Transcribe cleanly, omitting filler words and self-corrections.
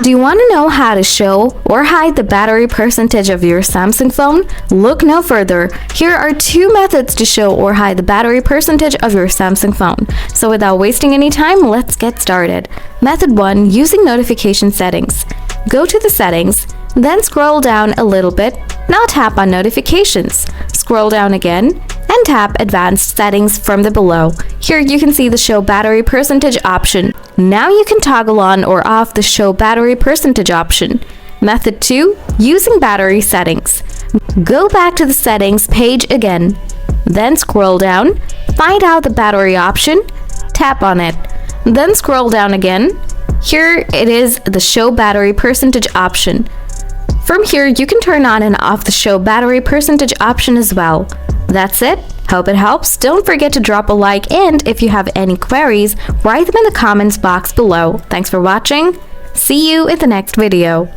Do you want to know how to show or hide the battery percentage of your Samsung phone? Look no further. Here are two methods to show or hide the battery percentage of your Samsung phone. So without wasting any time, let's get started. Method 1. Using notification settings. Go to the settings, then scroll down a little bit. Now tap on notifications. Scroll down again and tap advanced settings from the below. Here you can see the show battery percentage option. Now you can toggle on or off the show battery percentage option. Method 2. Using battery settings. Go back to the settings page again. Then scroll down, find out the battery option, tap on it. Then scroll down again. Here it is the show battery percentage option. From here, you can turn on and off the show battery percentage option as well. That's it. Hope it helps. Don't forget to drop a like, and if you have any queries, write them in the comments box below. Thanks for watching. See you in the next video.